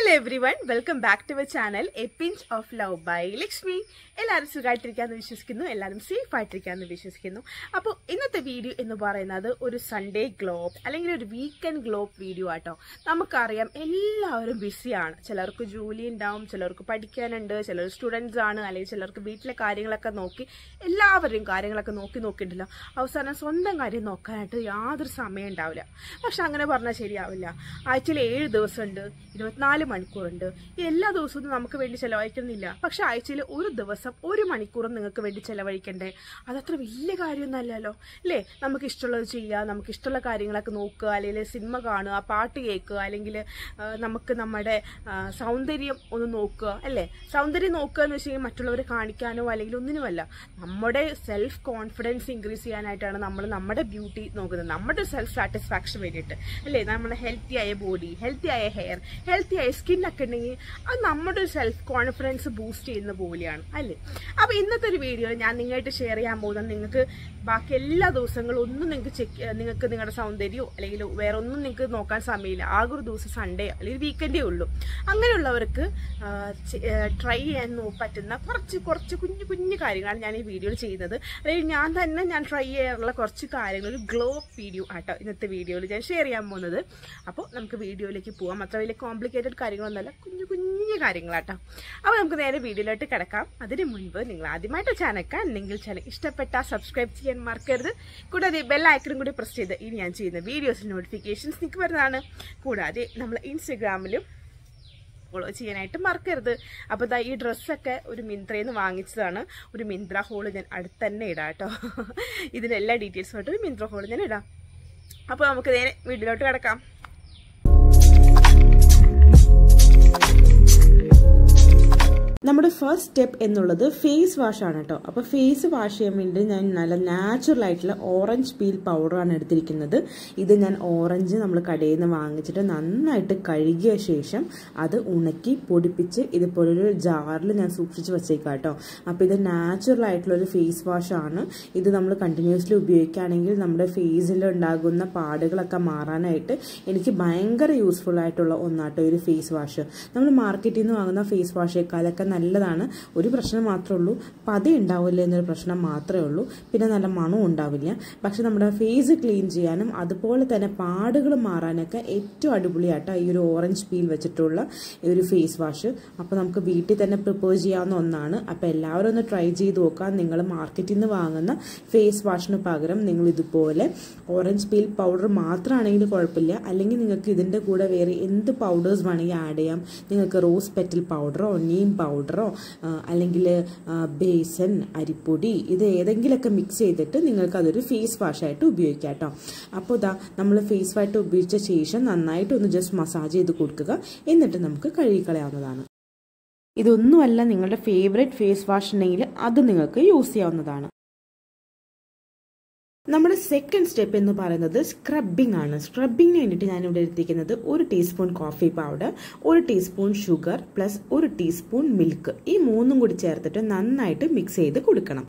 Hello everyone, welcome back to our channel A Pinch of Love by Lakshmi. എല്ലാവരും സുഖമായിട്ടിരിക്കാന്ന് വിശ്വസിക്കുന്നു, എല്ലാവരും safe ആയിട്ടിരിക്കാന്ന് വിശ്വസിക്കുന്നു. അപ്പോൾ ഇന്നത്തെ വീഡിയോ എന്ന് പറയുന്നത് ഒരു സൺഡേ ഗ്ലോബ് അല്ലെങ്കിൽ ഒരു വീക്കെൻഡ് ഗ്ലോബ് വീഡിയോ ആട്ടോ. നമുക്കറിയാം എല്ലാവരും ബിസിയാണ്. ചിലർക്ക് ജോലി ഉണ്ടാവും, ചിലർക്ക് പഠിക്കാനുണ്ട്, ചിലർ സ്റ്റുഡൻസ് ആണ്, അല്ലെങ്കിൽ ചിലർക്ക് വീട്ടിലെ കാര്യങ്ങളൊക്കെ നോക്കി എല്ലാവരുടെയും കാര്യങ്ങളൊക്കെ നോക്കിയിട്ടില്ല. അവസാനം സ്വന്തം കാര്യം നോക്കാനായിട്ട് യാതൊരു സമയം ഉണ്ടാവില്ല. പക്ഷെ അങ്ങനെ പറഞ്ഞാൽ ശരിയാവില്ല. ആഴ്ചയിൽ 7 ദിവസമുണ്ട്, 24 മണിക്കൂറുണ്ട്. എല്ലാ ദിവസവും നമുക്ക് വേണ്ടി ചെലവഴിക്കുന്നില്ല. പക്ഷെ ആഴ്ചയിൽ ഒരു ദിവസം 1 മണിക്കൂറും നിങ്ങൾക്ക് വേണ്ടി ചെലവഴിക്കണ്ടേ? അതത്ര വലിയ കാര്യമൊന്നുമല്ലല്ലോ അല്ലേ? നമുക്ക് ഇഷ്ടമുള്ളത് ചെയ്യുക, നമുക്ക് ഇഷ്ടമുള്ള കാര്യങ്ങളൊക്കെ നോക്കുക, അല്ലെങ്കിൽ സിനിമ കാണുക, പാട്ട് കേൾക്കുക, അല്ലെങ്കിൽ നമുക്ക് നമ്മുടെ സൗന്ദര്യം ഒന്ന് നോക്കുക അല്ലേ? സൗന്ദര്യം നോക്കുക എന്ന് വെച്ച് കഴിഞ്ഞാൽ മറ്റുള്ളവരെ കാണിക്കാനോ അല്ലെങ്കിൽ ഒന്നിനുമല്ല. നമ്മുടെ സെൽഫ് കോൺഫിഡൻസ് ഇൻക്രീസ് ചെയ്യാനായിട്ടാണ് നമ്മൾ നമ്മുടെ ബ്യൂട്ടി നോക്കുന്നത്, നമ്മുടെ സെൽഫ് സാറ്റിസ്ഫാക്ഷൻ വേണ്ടിയിട്ട് അല്ലേ? നമ്മുടെ ഹെൽത്തി ആയ ബോഡി, ഹെൽത്തി ആയ ഹെയർ, ഹെൽത്തി ആയ സ്കിന്നൊക്കെ ഉണ്ടെങ്കിൽ അത് നമ്മുടെ സെൽഫ് കോൺഫിഡൻസ് ബൂസ്റ്റ് ചെയ്യുന്ന പോലെയാണ് അല്ലേ? അപ്പോൾ ഇന്നത്തെ ഒരു വീഡിയോയിൽ ഞാൻ നിങ്ങളായിട്ട് ഷെയർ ചെയ്യാൻ പോകുന്നത്, നിങ്ങൾക്ക് ബാക്കി എല്ലാ ദിവസങ്ങളും ഒന്നും നിങ്ങൾക്ക് നിങ്ങളുടെ സൗന്ദര്യമോ അല്ലെങ്കിൽ വേറെ ഒന്നും നിങ്ങൾക്ക് നോക്കാൻ സമയമില്ല. ആകെ ഒരു ദിവസം സൺഡേ അല്ലെങ്കിൽ വീക്കെൻഡേ ഉള്ളൂ. അങ്ങനെയുള്ളവർക്ക് ട്രൈ ചെയ്യാൻ പറ്റുന്ന കുറച്ച് കുഞ്ഞു കാര്യങ്ങളാണ് ഞാൻ ഈ വീഡിയോയിൽ ചെയ്യുന്നത്. അല്ലെങ്കിൽ ഞാൻ ട്രൈ ചെയ്യാറുള്ള കുറച്ച് കാര്യങ്ങൾ, ഒരു ഗ്ലോ വീഡിയോ ആട്ടോ ഇന്നത്തെ വീഡിയോയിൽ ഞാൻ ഷെയർ ചെയ്യാൻ പോകുന്നത്. അപ്പോൾ നമുക്ക് വീഡിയോയിലേക്ക് പോകാം. അത്ര വലിയ കോംപ്ലിക്കേറ്റഡ് കാര്യങ്ങളൊന്നുമല്ല, കുഞ്ഞു കാര്യങ്ങളാട്ടോ. അപ്പോൾ നമുക്ക് നേരെ വീഡിയോയിലോട്ട് കിടക്കാം. അതിന് മുൻപ് നിങ്ങൾ ആദ്യമായിട്ട് ചാനൽ കാണുന്നെങ്കിൽ ചാനൽ ഇഷ്ടപ്പെട്ടാൽ സബ്സ്ക്രൈബ് ചെയ്യാൻ മറക്കരുത്. കൂടാതെ ബെൽ ഐക്കണും കൂടി പ്രസ് ചെയ്ത് ഇനി ഞാൻ ചെയ്യുന്ന വീഡിയോസിൽ നോട്ടിഫിക്കേഷൻസ് നിങ്ങൾക്ക് വരുന്നതാണ്. കൂടാതെ നമ്മൾ ഇൻസ്റ്റഗ്രാമിലും ഫോളോ ചെയ്യാനായിട്ട് മറക്കരുത്. അപ്പോൾ ഈ ഡ്രസ്സൊക്കെ ഒരു മിന്ത്രയിൽ നിന്ന് വാങ്ങിച്ചതാണ്. ഒരു മിന്ത്ര ഹോള് ഞാൻ അടുത്ത് തന്നെ ഇടാം കേട്ടോ. ഇതിനെല്ലാ ഡീറ്റെയിൽസുമായിട്ട് ഒരു മിന്ത്ര ഹോള് ഞാൻ ഇടാം. അപ്പോൾ നമുക്ക് നേരെ വീഡിയോയിലോട്ട് കിടക്കാം. നമ്മുടെ ഫസ്റ്റ് സ്റ്റെപ്പ് എന്നുള്ളത് ഫേസ് വാഷ് ആണ് കേട്ടോ. അപ്പോൾ ഫേസ് വാഷ് ചെയ്യാൻ വേണ്ടി ഞാൻ നല്ല നാച്ചുറൽ ആയിട്ടുള്ള ഓറഞ്ച് പീൽ പൗഡറാണ് എടുത്തിരിക്കുന്നത്. ഇത് ഞാൻ ഓറഞ്ച് നമ്മൾ കടയിൽ നിന്ന് വാങ്ങിച്ചിട്ട് നന്നായിട്ട് കഴുകിയ ശേഷം അത് ഉണക്കി പൊടിപ്പിച്ച് ഇതുപോലൊരു ജാറിൽ ഞാൻ സൂക്ഷിച്ച് വെച്ചേക്കാം കേട്ടോ. അപ്പോൾ ഇത് നാച്ചുറൽ ആയിട്ടുള്ളൊരു ഫേസ് വാഷാണ്. ഇത് നമ്മൾ കണ്ടിന്യൂസ്ലി ഉപയോഗിക്കുകയാണെങ്കിൽ നമ്മുടെ ഫേസിൽ ഉണ്ടാകുന്ന പാടുകളൊക്കെ മാറാനായിട്ട് എനിക്ക് ഭയങ്കര യൂസ്ഫുൾ ആയിട്ടുള്ള ഒന്നാട്ടോ ഒരു ഫേസ് വാഷ്. നമ്മൾ മാർക്കറ്റിൽ നിന്ന് വാങ്ങുന്ന ഫേസ് വാഷേക്കാളൊക്കെ നല്ലതാണ്. ഒരു പ്രശ്നം മാത്രമേ ഉള്ളൂ, പതി ഉണ്ടാവില്ല എന്നൊരു പ്രശ്നം മാത്രമേ ഉള്ളൂ. പിന്നെ നല്ല മണവും ഉണ്ടാവില്ല. പക്ഷെ നമ്മുടെ ഫേസ് ക്ലീൻ ചെയ്യാനും അതുപോലെ തന്നെ പാടുകൾ മാറാനൊക്കെ ഏറ്റവും അടിപൊളിയാട്ടോ ഈ ഒരു ഓറഞ്ച് പീൽ വെച്ചിട്ടുള്ള ഈ ഒരു ഫേസ് വാഷ്. അപ്പോൾ നമുക്ക് വീട്ടിൽ തന്നെ പ്രിപ്പയർ ചെയ്യാവുന്ന ഒന്നാണ്. അപ്പോൾ എല്ലാവരും ഒന്ന് ട്രൈ ചെയ്ത് നോക്കാം. നിങ്ങൾ മാർക്കറ്റിൽ നിന്ന് വാങ്ങുന്ന ഫേസ് വാഷിന് പകരം നിങ്ങൾ ഇതുപോലെ ഓറഞ്ച് പീൽ പൗഡർ മാത്രമാണെങ്കിൽ കുഴപ്പമില്ല. അല്ലെങ്കിൽ നിങ്ങൾക്ക് ഇതിൻ്റെ കൂടെ വേറെ എന്ത് പൗഡേഴ്സ് വേണമെങ്കിൽ ആഡ് ചെയ്യാം. നിങ്ങൾക്ക് റോസ് പെറ്റൽ പൗഡറോ നീം പൗഡറോ അല്ലെങ്കിൽ ബേസൻ, അരിപ്പൊടി, ഇത് ഏതെങ്കിലുമൊക്കെ മിക്സ് ചെയ്തിട്ട് നിങ്ങൾക്ക് അതൊരു ഫേസ് വാഷായിട്ട് ഉപയോഗിക്കാം കേട്ടോ. അപ്പോൾ നമ്മൾ ഫേസ് വാഷ് ഉപയോഗിച്ച ശേഷം നന്നായിട്ടൊന്ന് ജസ്റ്റ് മസാജ് ചെയ്ത് കൊടുക്കുക. എന്നിട്ട് നമുക്ക് കഴുകിക്കളയാവുന്നതാണ്. ഇതൊന്നുമല്ല നിങ്ങളുടെ ഫേവറേറ്റ് ഫേസ് വാഷ് ഉണ്ടെങ്കിൽ അത് നിങ്ങൾക്ക് യൂസ് ചെയ്യാവുന്നതാണ്. നമ്മുടെ സെക്കൻഡ് സ്റ്റെപ്പ് എന്ന് പറയുന്നത് സ്ക്രബിംഗ് ആണ്. സ്ക്രബിങ്ങിന് വേണ്ടിയിട്ട് ഞാനിവിടെ എടുത്തിരിക്കുന്നത് 1 teaspoon coffee powder, 1 teaspoon sugar plus 1 teaspoon milk. ഈ 3ഉം കൂടി ചേർത്തിട്ട് നന്നായിട്ട് മിക്സ് ചെയ്ത് കൊടുക്കണം.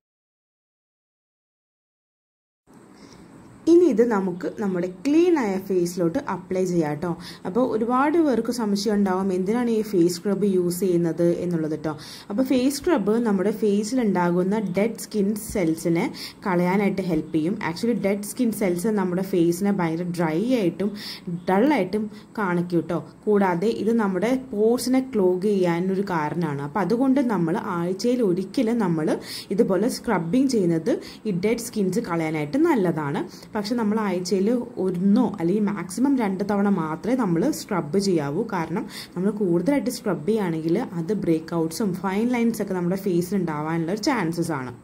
ഇനി ഇത് നമുക്ക് നമ്മുടെ ക്ലീൻ ആയ ഫേസിലോട്ട് അപ്ലൈ ചെയ്യാം കേട്ടോ. അപ്പോൾ ഒരുപാട് പേർക്ക് സംശയം ഉണ്ടാവും എന്തിനാണ് ഈ ഫേസ് സ്ക്രബ് യൂസ് ചെയ്യുന്നത് എന്നുള്ളത് കേട്ടോ. അപ്പോൾ ഫേസ് സ്ക്രബ് നമ്മുടെ ഫേസിലുണ്ടാകുന്ന ഡെഡ് സ്കിൻ സെൽസിനെ കളയാനായിട്ട് ഹെൽപ്പ് ചെയ്യും. ആക്ച്വലി ഡെഡ് സ്കിൻ സെൽസ് നമ്മുടെ ഫേസിനെ ഭയങ്കര ഡ്രൈ ആയിട്ടും ഡള്ളായിട്ടും കാണിക്കും കേട്ടോ. കൂടാതെ ഇത് നമ്മുടെ പോർസിനെ ക്ലോഗ് ചെയ്യാനൊരു കാരണമാണ്. അപ്പോൾ അതുകൊണ്ട് നമ്മൾ ആഴ്ചയിൽ ഒരിക്കലും നമ്മൾ ഇതുപോലെ സ്ക്രബിങ് ചെയ്യുന്നത് ഈ ഡെഡ് സ്കിൻസ് കളയാനായിട്ട് നല്ലതാണ്. പക്ഷെ നമ്മൾ ആഴ്ചയിൽ 1 അല്ലെങ്കിൽ മാക്സിമം 2 തവണ മാത്രമേ നമ്മൾ സ്ക്രബ് ചെയ്യാവൂ. കാരണം നമ്മൾ കൂടുതലായിട്ട് സ്ക്രബ് ചെയ്യുകയാണെങ്കിൽ അത് ബ്രേക്ക് ഔട്ട്സും ഫൈൻ ലൈൻസ് ഒക്കെ നമ്മുടെ ഫേസിൽ ഉണ്ടാവാനുള്ള ഒരു ചാൻസസ് ആണ്.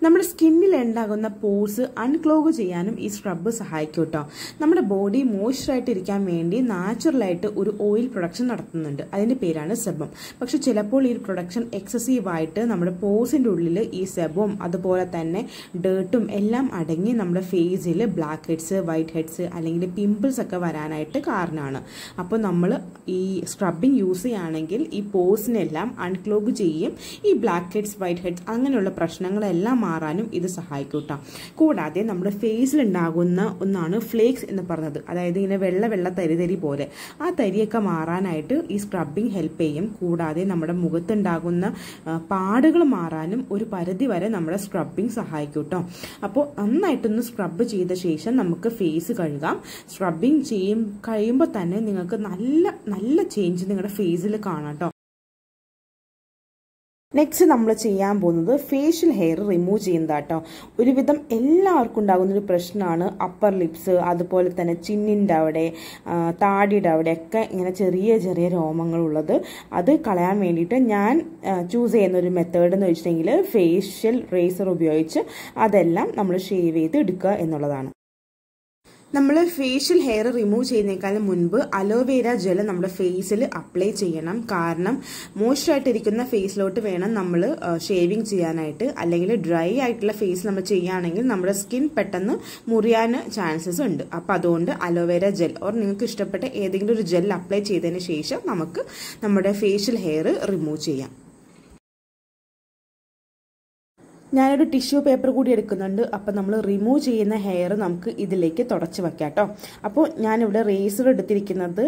നമ്മുടെ സ്കിന്നിൽ ഉണ്ടാകുന്ന പോർസ് അൺക്ലോഗ് ചെയ്യാനും ഈ സ്ക്രബ് സഹായിക്കും കേട്ടോ. നമ്മുടെ ബോഡി മോയ്സ്ചറായിട്ട് ഇരിക്കാൻ വേണ്ടി നാച്ചുറലായിട്ട് ഒരു ഓയിൽ പ്രൊഡക്ഷൻ നടത്തുന്നുണ്ട്. അതിൻ്റെ പേരാണ് സെബം. പക്ഷെ ചിലപ്പോൾ ഈ പ്രൊഡക്ഷൻ എക്സസീവായിട്ട് നമ്മുടെ പോർസിൻ്റെ ഉള്ളിൽ ഈ സെബവും അതുപോലെ തന്നെ ഡേർട്ടും എല്ലാം അടങ്ങി നമ്മുടെ ഫേസിൽ ബ്ലാക്ക് ഹെഡ്സ്, വൈറ്റ് ഹെഡ്സ് അല്ലെങ്കിൽ പിമ്പിൾസ് ഒക്കെ വരാനായിട്ട് കാരണമാണ്. അപ്പോൾ നമ്മൾ ഈ സ്ക്രബിങ് യൂസ് ചെയ്യുകയാണെങ്കിൽ ഈ പോർസിനെല്ലാം അൺക്ലോഗ് ചെയ്യും. ഈ ബ്ലാക്ക് ഹെഡ്സ്, വൈറ്റ് ഹെഡ്സ് അങ്ങനെയുള്ള പ്രശ്നങ്ങളെല്ലാം മാറാനും ഇത് സഹായിക്കും കേട്ടോ. കൂടാതെ നമ്മുടെ ഫേസിൽ ഉണ്ടാകുന്ന ഒന്നാണ് ഫ്ലേക്സ് എന്ന് പറഞ്ഞത്, അതായത് ഇങ്ങനെ വെള്ള തരി പോലെ ആ തരിയൊക്കെ മാറാനായിട്ട് ഈ സ്ക്രബിങ് ഹെൽപ്പ് ചെയ്യും. കൂടാതെ നമ്മുടെ മുഖത്തുണ്ടാകുന്ന പാടുകൾ മാറാനും ഒരു പരിധി വരെ നമ്മുടെ സ്ക്രബിങ് സഹായിക്കും കേട്ടോ. അപ്പോൾ നന്നായിട്ടൊന്ന് സ്ക്രബ് ചെയ്ത ശേഷം നമുക്ക് ഫേസ് കഴുകാം. സ്ക്രബിങ് കഴിയുമ്പോൾ തന്നെ നിങ്ങൾക്ക് നല്ല ചേഞ്ച് നിങ്ങളുടെ ഫേസിൽ കാണാം കേട്ടോ. നെക്സ്റ്റ് നമ്മൾ ചെയ്യാൻ പോകുന്നത് ഫേഷ്യൽ ഹെയർ റിമൂവ് ചെയ്യുന്നതാട്ടോ. ഒരുവിധം എല്ലാവർക്കും ഉണ്ടാകുന്നൊരു പ്രശ്നമാണ് അപ്പർ ലിപ്സ്, അതുപോലെ തന്നെ ചിന്നിൻ്റെ അവിടെ, താടിയുടെ അവിടെയൊക്കെ ഇങ്ങനെ ചെറിയ രോമങ്ങളുള്ളത്. അത് കളയാൻ വേണ്ടിയിട്ട് ഞാൻ ചൂസ് ചെയ്യുന്ന ഒരു മെത്തേഡ് എന്ന് വെച്ചിട്ടുണ്ടെങ്കിൽ ഫേഷ്യൽ റേസർ ഉപയോഗിച്ച് അതെല്ലാം നമ്മൾ ഷേവ് ചെയ്ത് എടുക്കുക എന്നുള്ളതാണ്. നമ്മൾ ഫേഷ്യൽ ഹെയർ റിമൂവ് ചെയ്യുന്നതിനേക്കാളും മുൻപ് അലോവേര ജെൽ നമ്മുടെ ഫേസിൽ അപ്ലൈ ചെയ്യണം. കാരണം മോയ്സ്ചറായിട്ടിരിക്കുന്ന ഫേസിലോട്ട് വേണം നമ്മൾ ഷേവിങ് ചെയ്യാനായിട്ട്. അല്ലെങ്കിൽ ഡ്രൈ ആയിട്ടുള്ള ഫേസ് നമ്മൾ ചെയ്യുകയാണെങ്കിൽ നമ്മുടെ സ്കിൻ പെട്ടെന്ന് മുറിയാൻ ചാൻസസ് ഉണ്ട്. അപ്പോൾ അതുകൊണ്ട് അലോവേര ജെൽ നിങ്ങൾക്ക് ഇഷ്ടപ്പെട്ട ഏതെങ്കിലും ഒരു ജെൽ അപ്ലൈ ചെയ്തതിന് ശേഷം നമുക്ക് നമ്മുടെ ഫേഷ്യൽ ഹെയർ റിമൂവ് ചെയ്യാം. ഞാനൊരു ടിഷ്യൂ പേപ്പർ കൂടി എടുക്കുന്നുണ്ട്. അപ്പോൾ നമ്മൾ റിമൂവ് ചെയ്യുന്ന ഹെയർ നമുക്ക് ഇതിലേക്ക് തുടച്ച് വെക്കാം കേട്ടോ. അപ്പോൾ ഞാനിവിടെ റേസർ എടുത്തിരിക്കുന്നത്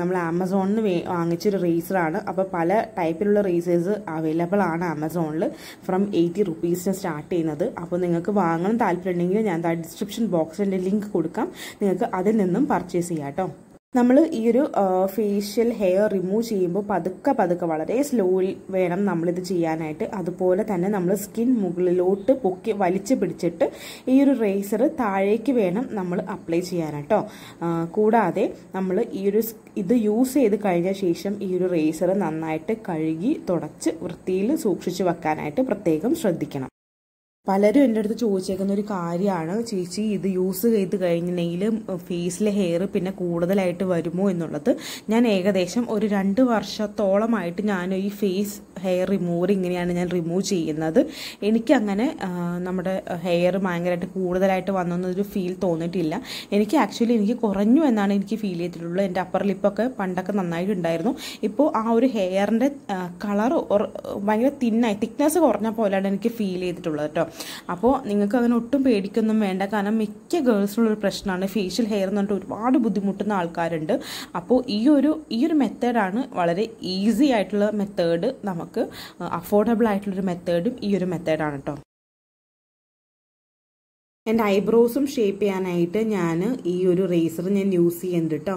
നമ്മൾ ആമസോണിൽ നിന്ന് വാങ്ങിച്ചൊരു റേസറാണ്. അപ്പോൾ പല ടൈപ്പിലുള്ള റേസേഴ്സ് അവൈലബിൾ ആണ് ആമസോണിൽ. ഫ്രം 80 rupees സ്റ്റാർട്ട് ചെയ്യുന്നത്. അപ്പോൾ നിങ്ങൾക്ക് വാങ്ങണം താല്പര്യമുണ്ടെങ്കിൽ ഞാൻ ഡിസ്ക്രിപ്ഷൻ ബോക്സിൻ്റെ ലിങ്ക് കൊടുക്കാം, നിങ്ങൾക്ക് അതിൽ നിന്നും പർച്ചേസ് ചെയ്യാം കേട്ടോ. നമ്മൾ ഈ ഒരു ഫേഷ്യൽ ഹെയർ റിമൂവ് ചെയ്യുമ്പോൾ പതുക്കെ വളരെ സ്ലോയിൽ വേണം നമ്മളിത് ചെയ്യാനായിട്ട്. അതുപോലെ തന്നെ നമ്മൾ സ്കിൻ മുകളിലോട്ട് പൊക്കി വലിച്ചു പിടിച്ചിട്ട് ഈ ഒരു റേസർ താഴേക്ക് വേണം നമ്മൾ അപ്ലൈ ചെയ്യാനാട്ടോ. കൂടാതെ നമ്മൾ ഇത് യൂസ് ചെയ്ത് കഴിഞ്ഞ ശേഷം ഈ ഒരു റേസർ നന്നായിട്ട് കഴുകി തുടച്ച് വൃത്തിയിൽ സൂക്ഷിച്ചു വെക്കാനായിട്ട് പ്രത്യേകം ശ്രദ്ധിക്കണം. പലരും എൻ്റെ അടുത്ത് ചോദിച്ചേക്കുന്ന ഒരു കാര്യമാണ്, ചേച്ചി ഇത് യൂസ് ചെയ്ത് കഴിഞ്ഞിട്ടുണ്ടെങ്കിൽ ഫേസിലെ ഹെയർ പിന്നെ കൂടുതലായിട്ട് വരുമോ എന്നുള്ളത്. ഞാൻ ഏകദേശം ഒരു 2 വർഷത്തോളമായിട്ട് ഞാൻ ഈ ഫേസ് ഹെയർ റിമൂവർ ഇങ്ങനെയാണ് ഞാൻ റിമൂവ് ചെയ്യുന്നത്. എനിക്കങ്ങനെ നമ്മുടെ ഹെയർ ഭയങ്കരമായിട്ട് കൂടുതലായിട്ട് വന്നൊന്നൊരു ഫീൽ തോന്നിയിട്ടില്ല. എനിക്ക് കുറഞ്ഞു എന്നാണ് എനിക്ക് ഫീൽ ചെയ്തിട്ടുള്ളത്. എൻ്റെ അപ്പർ ലിപ്പൊക്കെ പണ്ടൊക്കെ നന്നായിട്ടുണ്ടായിരുന്നു. ഇപ്പോൾ ആ ഒരു ഹെയറിൻ്റെ കളർ ഭയങ്കര തിക്നെസ് കുറഞ്ഞ പോലെയാണ് എനിക്ക് ഫീൽ ചെയ്തിട്ടുള്ളത് കേട്ടോ. അപ്പോൾ നിങ്ങൾക്ക് അങ്ങനെ ഒട്ടും പേടിക്കൊന്നും വേണ്ട. കാരണം മിക്ക ഗേൾസിനുള്ളൊരു പ്രശ്നമാണ് ഫേഷ്യൽ ഹെയർ എന്ന് പറഞ്ഞിട്ട് ഒരുപാട് ബുദ്ധിമുട്ടുന്ന ആൾക്കാരുണ്ട്. അപ്പോൾ ഈ ഒരു മെത്തേഡാണ് വളരെ ഈസി ആയിട്ടുള്ള മെത്തേഡ്. നമുക്ക് അഫോർഡബിൾ ആയിട്ടുള്ളൊരു മെത്തേഡും ഈ ഒരു മെത്തേഡാണ് കേട്ടോ. എൻ്റെ ഐബ്രോസും ഷേപ്പ് ചെയ്യാനായിട്ട് ഞാൻ ഈ ഒരു റേസർ ഞാൻ യൂസ് ചെയ്യുന്നുണ്ട് കേട്ടോ.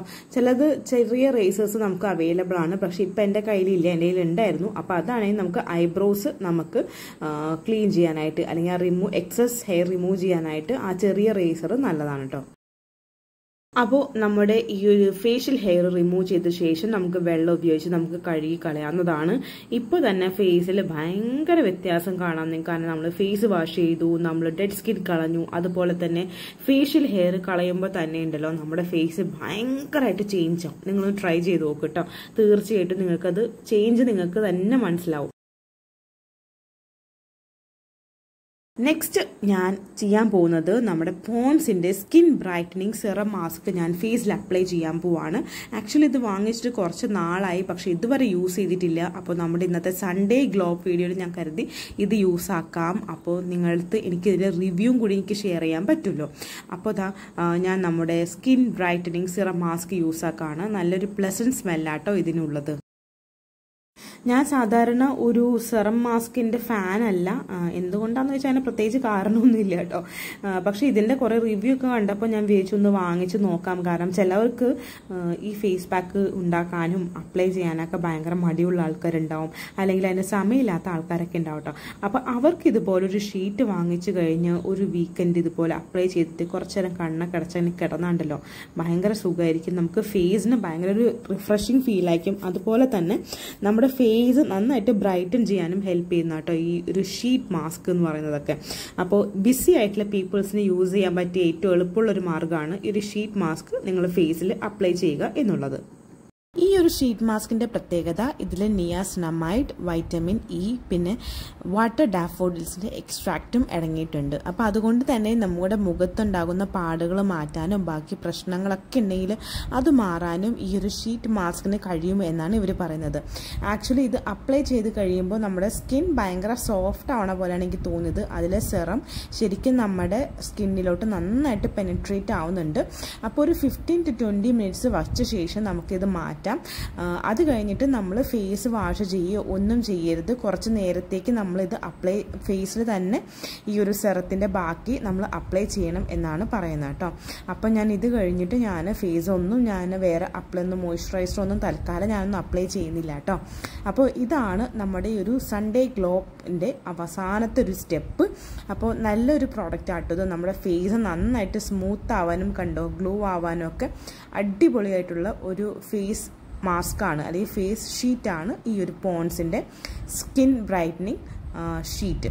ചെറിയ റേസേഴ്സ് നമുക്ക് അവൈലബിൾ ആണ്, പക്ഷെ ഇപ്പം എൻ്റെ കയ്യിലില്ല, എൻ്റെ കയ്യിൽ ഉണ്ടായിരുന്നു. അപ്പോൾ അതാണെങ്കിൽ നമുക്ക് ഐബ്രോസ് നമുക്ക് ക്ലീൻ ചെയ്യാനായിട്ട് അല്ലെങ്കിൽ എക്സസ് ഹെയർ റിമൂവ് ചെയ്യാനായിട്ട് ആ ചെറിയ റേസർ നല്ലതാണ് കേട്ടോ. അപ്പോൾ നമ്മുടെ ഈ ഒരു ഫേഷ്യൽ ഹെയർ റിമൂവ് ചെയ്ത ശേഷം നമുക്ക് വെള്ളം ഉപയോഗിച്ച് നമുക്ക് കഴുകി കളയാവുന്നതാണ്. ഇപ്പോൾ തന്നെ ഫേസിൽ ഭയങ്കര വ്യത്യാസം കാണാം നിങ്ങൾക്ക്. കാരണം നമ്മൾ ഫേസ് വാഷ് ചെയ്തു, നമ്മൾ ഡെഡ് സ്കിൻ കളഞ്ഞു, അതുപോലെ തന്നെ ഫേഷ്യൽ ഹെയർ കളയുമ്പോൾ തന്നെ ഉണ്ടല്ലോ നമ്മുടെ ഫേസ് ഭയങ്കരമായിട്ട് ചേഞ്ച് ആവും. നിങ്ങൾ ട്രൈ ചെയ്ത് നോക്ക് കേട്ടോ. തീർച്ചയായിട്ടും നിങ്ങൾക്കത് ചേഞ്ച് നിങ്ങൾക്ക് തന്നെ മനസ്സിലാവും. നെക്സ്റ്റ് ഞാൻ ചെയ്യാൻ പോകുന്നത് നമ്മുടെ പോൺസിൻ്റെ സ്കിൻ ബ്രൈറ്റനിങ് സെറം മാസ്ക് ഞാൻ ഫേസിൽ അപ്ലൈ ചെയ്യാൻ പോവാണ്. ആക്ച്വലി ഇത് വാങ്ങിച്ചിട്ട് കുറച്ച് നാളായി, പക്ഷെ ഇതുവരെ യൂസ് ചെയ്തിട്ടില്ല. അപ്പോൾ നമ്മുടെ ഇന്നത്തെ സൺഡേ ഗ്ലോ വീഡിയോയിൽ ഞാൻ കരുതി ഇത് യൂസ് ആക്കാം. അപ്പോൾ നിങ്ങൾക്ക് എനിക്കിതിൻ്റെ റിവ്യൂവും കൂടി എനിക്ക് ഷെയർ ചെയ്യാൻ പറ്റുമല്ലോ. അപ്പോൾ ഞാൻ നമ്മുടെ skin brightening serum mask use ആക്കാണ്. നല്ലൊരു പ്ലസന്റ് സ്മെല്ലാട്ടോ ഇതിനുള്ളത്. ഞാൻ സാധാരണ ഒരു സെറം മാസ്കിൻ്റെ ഫാനല്ല. എന്തുകൊണ്ടാണെന്ന് വെച്ചാൽ അതിന് പ്രത്യേകിച്ച് കാരണമൊന്നുമില്ല കേട്ടോ. പക്ഷേ ഇതിൻ്റെ കുറേ റിവ്യൂ ഒക്കെ കണ്ടപ്പോൾ ഞാൻ വിചാരിച്ചു ഒന്ന് വാങ്ങിച്ച് നോക്കാം. കാരണം ചിലവർക്ക് ഈ ഫേസ് പാക്ക് ഉണ്ടാക്കാനും അപ്ലൈ ചെയ്യാനൊക്കെ ഭയങ്കര മടിയുള്ള ആൾക്കാരുണ്ടാവും, അല്ലെങ്കിൽ അതിന് സമയമില്ലാത്ത ആൾക്കാരൊക്കെ ഉണ്ടാവും കേട്ടോ. അപ്പോൾ അവർക്ക് ഇതുപോലൊരു ഷീറ്റ് വാങ്ങിച്ചു കഴിഞ്ഞ് ഒരു വീക്കെൻഡ് ഇതുപോലെ അപ്ലൈ ചെയ്തിട്ട് കുറച്ച് നേരം കണ്ണൊക്കെ അടച്ച് കിടന്നാണ്ടല്ലോ ഭയങ്കര സുഖമായിരിക്കും. നമുക്ക് ഫേസിന് ഭയങ്കര ഒരു റിഫ്രഷിങ് ഫീലായിരിക്കും. അതുപോലെ തന്നെ നമ്മുടെ ഫേസ് നന്നായിട്ട് ബ്രൈറ്റൻ ചെയ്യാനും ഹെൽപ്പ് ചെയ്യുന്ന കേട്ടോ ഈ ഒരു ഷീറ്റ് മാസ്ക് എന്ന് പറയുന്നതൊക്കെ. അപ്പോൾ ബിസി ആയിട്ടുള്ള പീപ്പിൾസിന് യൂസ് ചെയ്യാൻ പറ്റിയ ഏറ്റവും എളുപ്പമുള്ളൊരു മാർഗ്ഗമാണ് ഈ ഒരു ഷീറ്റ് മാസ്ക് നിങ്ങൾ ഫേസിൽ അപ്ലൈ ചെയ്യുക എന്നുള്ളത്. ഈ ഒരു ഷീറ്റ് മാസ്കിന്റെ പ്രത്യേകത ഇതിൽ നിയാസിനമൈഡ്, വൈറ്റമിൻ ഇ, പിന്നെ വാട്ടർ ഡാഫോഡിൽസിന്റെ എക്സ്ട്രാക്റ്റും അടങ്ങിയിട്ടുണ്ട്. അപ്പോൾ അതുകൊണ്ട് തന്നെ നമ്മുടെ മുഖത്തുണ്ടാകുന്ന പാടുകൾ മാറ്റാനും ബാക്കി പ്രശ്നങ്ങളൊക്കെ ഉണ്ടെങ്കിൽ അത് മാറാനും ഈ ഒരു ഷീറ്റ് മാസ്കിന് കഴിയും എന്നാണ് ഇവർ പറയുന്നത്. ആക്ച്വലി ഇത് അപ്ലൈ ചെയ്ത് കഴിയുമ്പോൾ നമ്മുടെ സ്കിൻ ഭയങ്കര സോഫ്റ്റ് ആവണ പോലെയാണ് എനിക്ക് തോന്നിയത്. അതിലെ സെറം ശരിക്കും നമ്മുടെ സ്കിന്നിലോട്ട് നന്നായിട്ട് പെനിട്രേറ്റ് ആവുന്നുണ്ട്. അപ്പോൾ ഒരു 15 to 20 മിനിറ്റ്സ് വച്ച ശേഷം നമുക്കിത് മാറ്റാം. അത് കഴിഞ്ഞിട്ട് നമ്മൾ ഫേസ് വാഷ് ചെയ്യുകയോ ഒന്നും ചെയ്യരുത്. കുറച്ച് നേരത്തേക്ക് നമ്മളിത് ഫേസിൽ തന്നെ ഈ ഒരു സെറത്തിൻ്റെ ബാക്കി നമ്മൾ അപ്ലൈ ചെയ്യണം എന്നാണ് പറയുന്നത് കേട്ടോ. അപ്പം ഞാൻ ഇത് കഴിഞ്ഞിട്ട് ഞാൻ ഫേസ് ഒന്നും ഞാൻ വേറെ മോയ്സ്ചറൈസർ ഒന്നും തൽക്കാലം ഞാനൊന്നും അപ്ലൈ ചെയ്യുന്നില്ല കേട്ടോ. അപ്പോൾ ഇതാണ് നമ്മുടെ ഈ ഒരു സൺഡേ ഗ്ലോപ്പിൻ്റെ അവസാനത്തെ ഒരു സ്റ്റെപ്പ്. അപ്പോൾ നല്ലൊരു പ്രോഡക്റ്റ് ആട്ടത്. നമ്മുടെ ഫേസ് നന്നായിട്ട് സ്മൂത്ത് ആവാനും ഗ്ലോ ആവാനും ഒക്കെ അടിപൊളിയായിട്ടുള്ള ഒരു ഫേസ് മാസ്കാണ് അല്ലെങ്കിൽ ഫേസ് ഷീറ്റാണ് ഈ ഒരു പോൺസിൻ്റെ സ്കിൻ ബ്രൈറ്റനിങ് ഷീറ്റ്.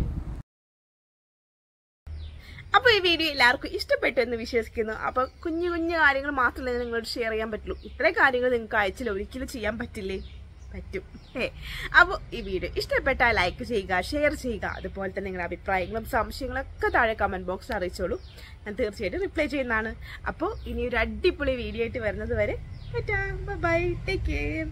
അപ്പോൾ ഈ വീഡിയോ എല്ലാവർക്കും ഇഷ്ടപ്പെട്ടു എന്ന് വിശ്വസിക്കുന്നു. അപ്പോൾ കുഞ്ഞു കുഞ്ഞു കാര്യങ്ങൾ മാത്രമേ നിങ്ങളോട് ഷെയർ ചെയ്യാൻ പറ്റുള്ളൂ. ഇത്രയും കാര്യങ്ങൾ നിങ്ങൾക്ക് ആഴ്ചയിൽ ഒരിക്കലും ചെയ്യാൻ പറ്റില്ലേ? പറ്റും. അപ്പോൾ ഈ വീഡിയോ ഇഷ്ടപ്പെട്ടാൽ ലൈക്ക് ചെയ്യുക, ഷെയർ ചെയ്യുക. അതുപോലെ തന്നെ നിങ്ങളുടെ അഭിപ്രായങ്ങളും സംശയങ്ങളൊക്കെ താഴെ കമന്റ് ബോക്സിൽ അറിയിച്ചോളൂ. ഞാൻ തീർച്ചയായിട്ടും റിപ്ലൈ ചെയ്യുന്നതാണ്. അപ്പോൾ ഇനി ഒരു അടിപൊളി വീഡിയോ ആയിട്ട് വരുന്നത് വരെ ബൈ, ടേക്ക് കെയർ.